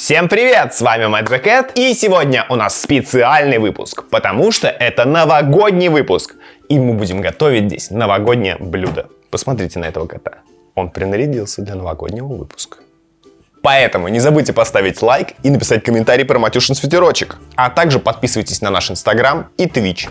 Всем привет, с вами Matt the Cat, и сегодня у нас специальный выпуск, потому что это новогодний выпуск, и мы будем готовить здесь новогоднее блюдо. Посмотрите на этого кота, он принарядился для новогоднего выпуска. Поэтому не забудьте поставить лайк и написать комментарий про Матюшин свитерочек, а также подписывайтесь на наш Инстаграм и Твич.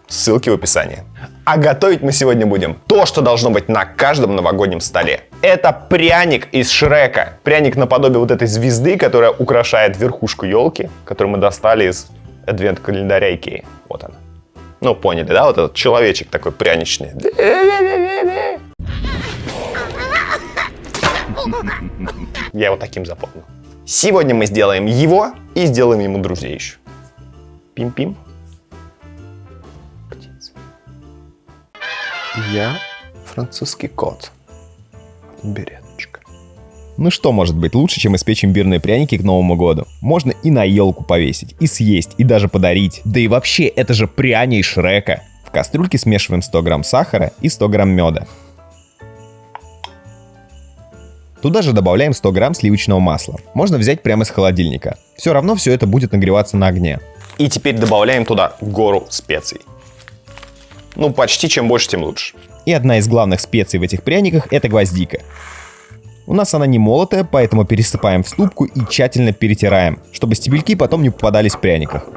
Ссылки в описании. А готовить мы сегодня будем то, что должно быть на каждом новогоднем столе. Это пряник из Шрека. Пряник наподобие вот этой звезды, которая украшает верхушку елки, которую мы достали из адвент-календаря Икеи. Вот она. Ну, поняли, да? Вот этот человечек такой пряничный. Я его таким запомнил. Сегодня мы сделаем его и сделаем ему друзей еще. Пим-пим. Я французский кот. Береточка. Ну что может быть лучше, чем испечь имбирные пряники к Новому году? Можно и на елку повесить, и съесть, и даже подарить. Да и вообще, это же пряня из Шрека. В кастрюльке смешиваем 100 грамм сахара и 100 грамм меда. Туда же добавляем 100 грамм сливочного масла. Можно взять прямо из холодильника. Все равно все это будет нагреваться на огне. И теперь добавляем туда гору специй. Ну, почти чем больше, тем лучше. И одна из главных специй в этих пряниках — это гвоздика. У нас она не молотая, поэтому пересыпаем в ступку и тщательно перетираем, чтобы стебельки потом не попадались в пряниках.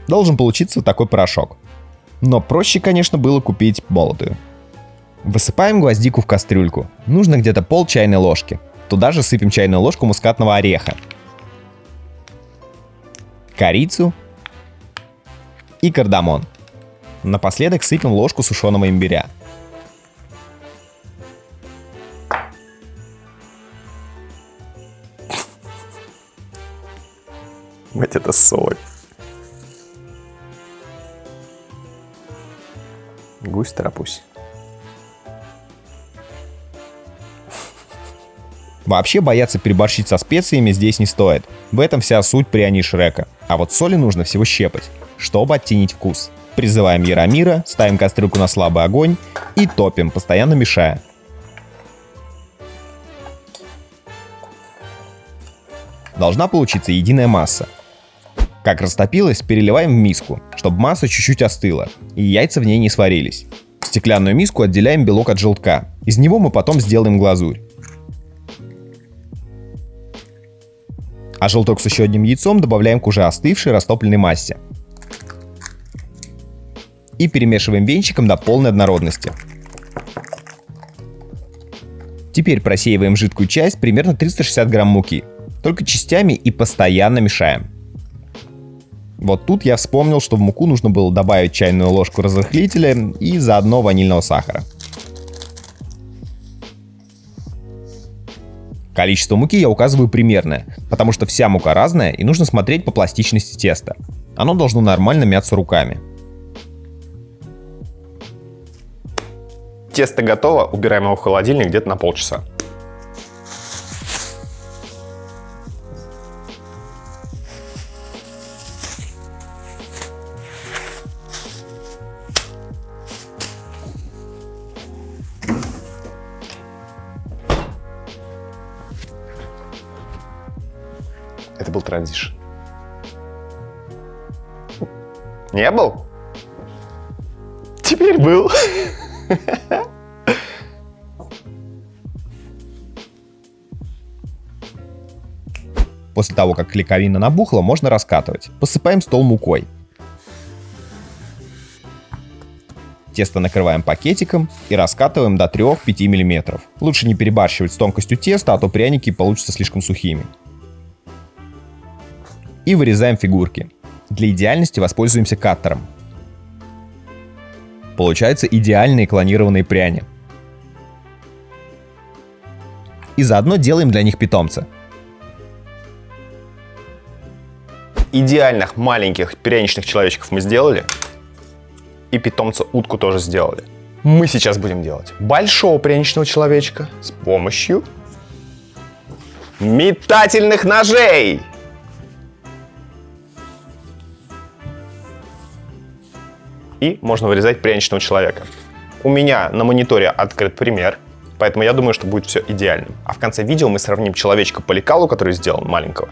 Должен получиться такой порошок. Но проще, конечно, было купить молотую. Высыпаем гвоздику в кастрюльку. Нужно где-то пол чайной ложки. Туда же сыпем чайную ложку мускатного ореха, корицу и кардамон. Напоследок сыпем ложку сушеного имбиря. Мать, это соль. Гусь-тарапусь. Вообще бояться переборщить со специями здесь не стоит. В этом вся суть пряний Шрека. А вот соли нужно всего щепоть, чтобы оттенить вкус. Призываем Яромира, ставим кастрюльку на слабый огонь и топим, постоянно мешая. Должна получиться единая масса. Как растопилась, переливаем в миску, чтобы масса чуть-чуть остыла, и яйца в ней не сварились. В стеклянную миску отделяем белок от желтка. Из него мы потом сделаем глазурь. А желток с еще одним яйцом добавляем к уже остывшей растопленной массе. И перемешиваем венчиком до полной однородности. Теперь просеиваем жидкую часть, примерно 360 грамм муки. Только частями и постоянно мешаем. Вот тут я вспомнил, что в муку нужно было добавить чайную ложку разрыхлителя и заодно ванильного сахара. Количество муки я указываю примерное, потому что вся мука разная и нужно смотреть по пластичности теста. Оно должно нормально мяться руками. Тесто готово, убираем его в холодильник где-то на полчаса. Это был транзишн. Не был? Теперь был. После того, как клейковина набухла, можно раскатывать. Посыпаем стол мукой. Тесто накрываем пакетиком и раскатываем до 3-5 мм. Лучше не перебарщивать с тонкостью теста, а то пряники получатся слишком сухими. И вырезаем фигурки. Для идеальности воспользуемся каттером. Получаются идеальные клонированные пряни. И заодно делаем для них питомца. Идеальных маленьких пряничных человечков мы сделали. И питомца утку тоже сделали. Мы сейчас будем делать большого пряничного человечка с помощью метательных ножей. И можно вырезать пряничного человека. У меня на мониторе открыт пример, поэтому я думаю, что будет все идеальным. А в конце видео мы сравним человечка по лекалу, который сделан маленького,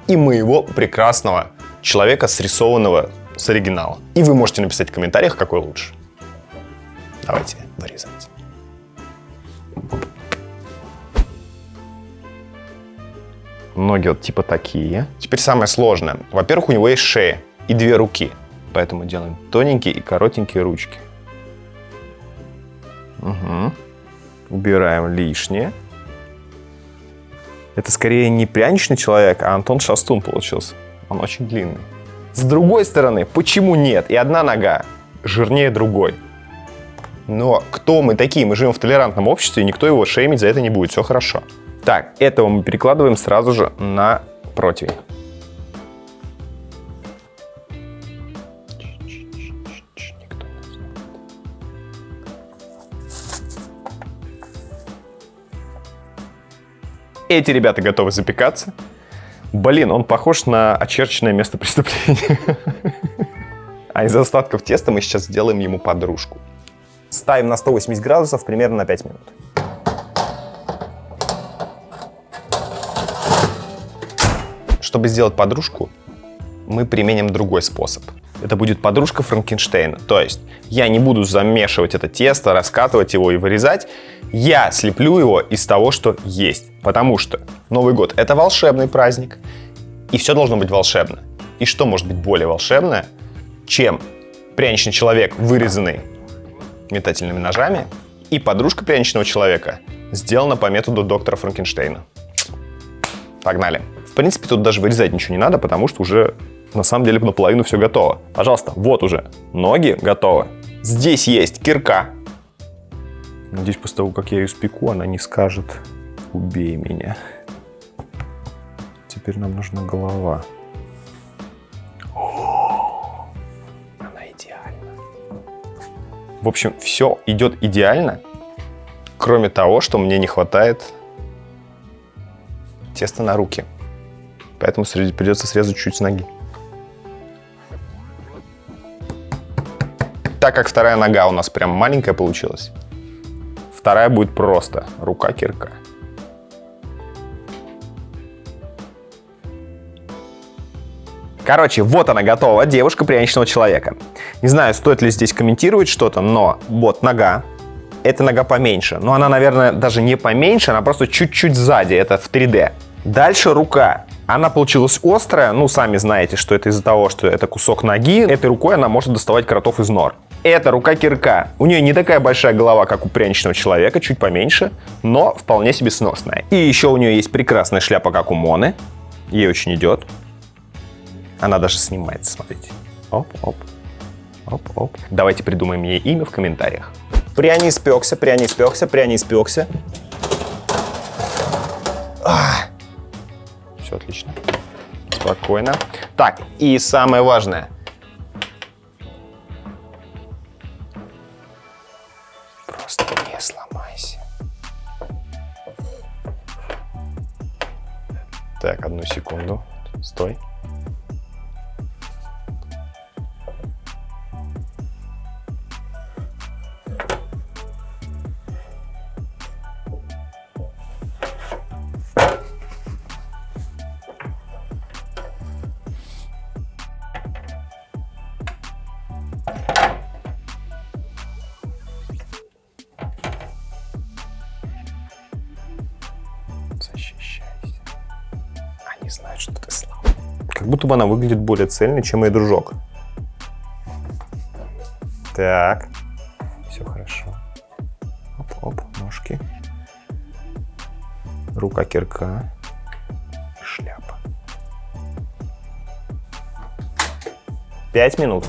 и моего прекрасного человека, срисованного с оригинала. И вы можете написать в комментариях, какой лучше. Давайте вырезать. Ноги вот типа такие. Теперь самое сложное. Во-первых, у него есть шея и 2 руки. Поэтому делаем тоненькие и коротенькие ручки. Угу. Убираем лишнее. Это скорее не пряничный человек, а Антон Шастун получился. Он очень длинный. С другой стороны, почему нет? И одна нога жирнее другой. Но кто мы такие? Мы живем в толерантном обществе, и никто его шеймить за это не будет. Все хорошо. Так, этого мы перекладываем сразу же на противень. Эти ребята готовы запекаться. Блин, он похож на очерченное место преступления. А из остатков теста мы сейчас сделаем ему подружку. Ставим на 180 градусов примерно на 5 минут. Чтобы сделать подружку, мы применим другой способ. Это будет подружка Франкенштейна. То есть я не буду замешивать это тесто, раскатывать его и вырезать. Я слеплю его из того, что есть. Потому что Новый год — это волшебный праздник. И все должно быть волшебно. И что может быть более волшебное, чем пряничный человек, вырезанный метательными ножами, и подружка пряничного человека сделана по методу доктора Франкенштейна. Погнали. В принципе, тут даже вырезать ничего не надо, потому что уже на самом деле наполовину все готово. Пожалуйста, вот уже ноги готовы. Здесь есть кирка. Надеюсь, после того, как я ее спеку, она не скажет: убей меня. Теперь нам нужна голова. Она идеальна. В общем, все идет идеально, кроме того, что мне не хватает теста на руки. Поэтому придется срезать чуть с ноги. Так как вторая нога у нас прям маленькая получилась, вторая будет просто рука-кирка. Короче, вот она готова, девушка пряничного человека. Не знаю, стоит ли здесь комментировать что-то, но вот нога. Эта нога поменьше, но она, наверное, даже не поменьше, она просто чуть-чуть сзади, это в 3D. Дальше рука. Она получилась острая, ну, сами знаете, что это из-за того, что это кусок ноги. Этой рукой она может доставать кротов из нор. Это рука-кирка. У нее не такая большая голова, как у пряничного человека, чуть поменьше, но вполне себе сносная. И еще у нее есть прекрасная шляпа, как у Моны. Ей очень идет. Она даже снимается, смотрите. Оп-оп. Оп-оп. Давайте придумаем ей имя в комментариях. Пряний испекся, пряний испекся, пряний испекся. Все отлично. Спокойно. Так, и самое важное. Просто не сломайся. Так, одну секунду. Стой. Защищайся. Они знают, что ты слаб. Как будто бы она выглядит более цельной, чем мой дружок. Так. Все хорошо. Оп-оп, ножки. Рука-кирка. Шляпа. 5 минут.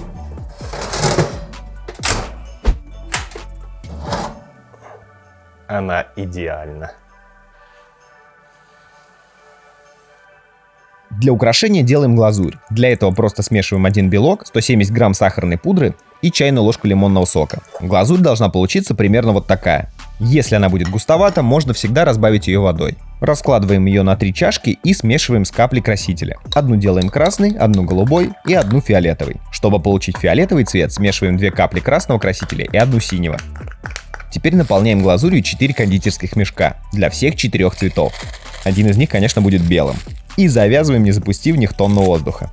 Она идеальна. Для украшения делаем глазурь. Для этого просто смешиваем 1 белок, 170 грамм сахарной пудры и чайную ложку лимонного сока. Глазурь должна получиться примерно вот такая. Если она будет густовата, можно всегда разбавить ее водой. Раскладываем ее на 3 чашки и смешиваем с каплей красителя. Одну делаем красный, одну голубой и одну фиолетовый. Чтобы получить фиолетовый цвет, смешиваем 2 капли красного красителя и 1 синего. Теперь наполняем глазурью 4 кондитерских мешка для всех 4 цветов. Один из них, конечно, будет белым. И завязываем, не запустив в них тонну воздуха.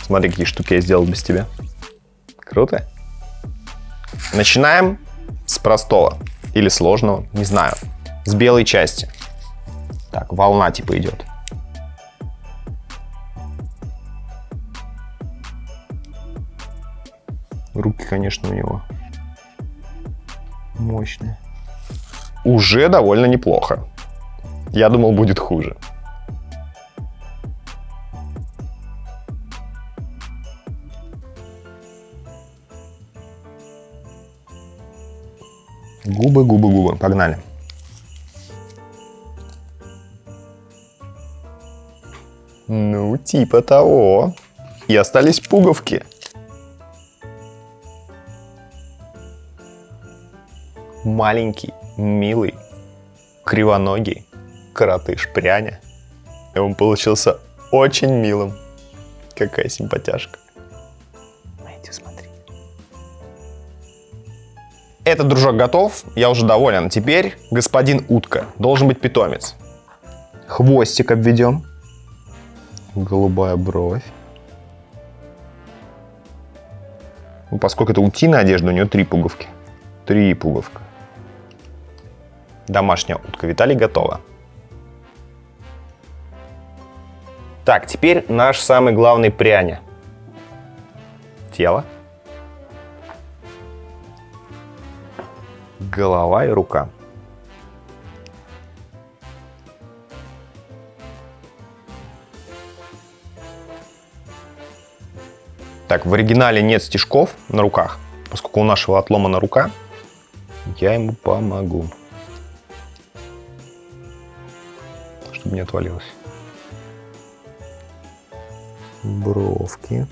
Смотри, какие штуки я сделал без тебя. Круто. Начинаем с простого. Или сложного, не знаю. С белой части. Так, волна типа идет. Руки, конечно, у него мощные. Уже довольно неплохо. Я думал, будет хуже. Губы, губы, губы. Погнали. Ну, типа того. И остались пуговки. Маленький, милый, кривоногий коротыш пряня. И он получился очень милым. Какая симпатяшка. Мэтью, смотри. Этот дружок готов, я уже доволен. Теперь господин утка. Должен быть питомец. Хвостик обведем. Голубая бровь. Ну, поскольку это утиная одежда, у нее 3 пуговки. 3 пуговка. Домашняя утка Виталий готова. Так, теперь наш самый главный пряня. Тело. Голова и рука. Так, в оригинале нет стежков на руках. Поскольку у нашего отломана рука, я ему помогу. Чтобы не отвалилось. Бровки.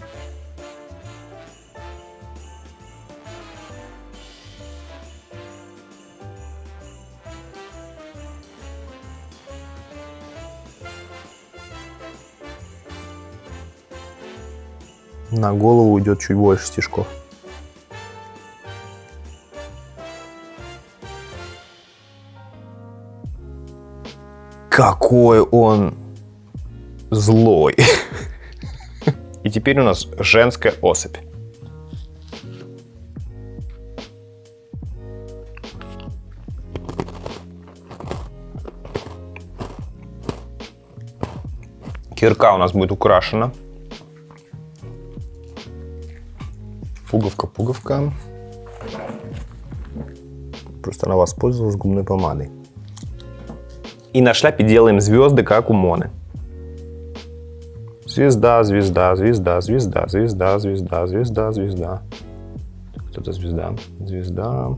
На голову уйдет чуть больше стежков. Какой он злой. И теперь у нас женская особь. Кирка у нас будет украшена. Пуговка, пуговка. Просто она воспользовалась губной помадой. И на шляпе делаем звезды, как у Моны. Звезда, звезда, звезда, звезда, звезда, звезда, звезда, звезда. Кто-то звезда, звезда.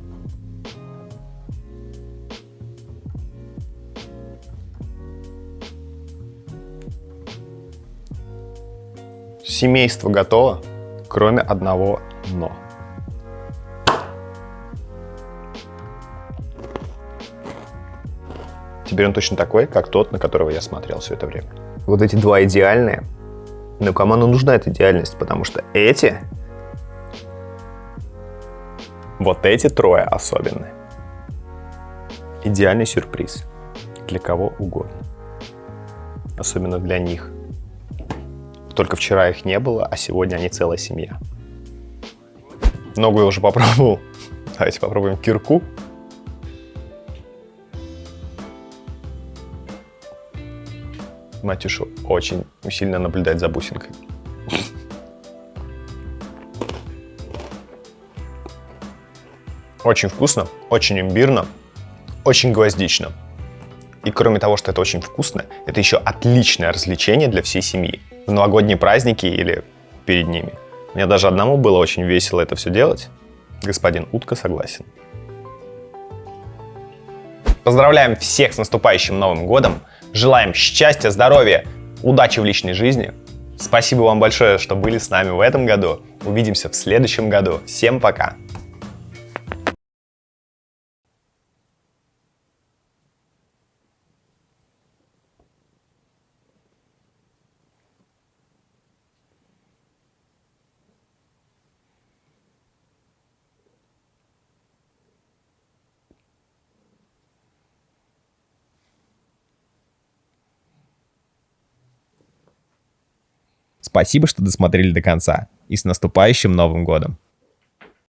Семейство готово, кроме одного «но». Теперь он точно такой, как тот, на которого я смотрел все это время. Вот эти 2 идеальные. Но команду нужна эта идеальность, потому что эти... Вот эти 3 особенные. Идеальный сюрприз. Для кого угодно. Особенно для них. Только вчера их не было, а сегодня они целая семья. Ногу я уже попробовал. Давайте попробуем кирку. Матюша очень сильно наблюдает за бусинкой. Очень вкусно, очень имбирно, очень гвоздично. И кроме того, что это очень вкусно, это еще отличное развлечение для всей семьи. В новогодние праздники или перед ними. Мне даже одному было очень весело это все делать. Господин Утка согласен. Поздравляем всех с наступающим Новым годом. Желаем счастья, здоровья, удачи в личной жизни. Спасибо вам большое, что были с нами в этом году. Увидимся в следующем году. Всем пока! Спасибо, что досмотрели до конца. И с наступающим Новым годом!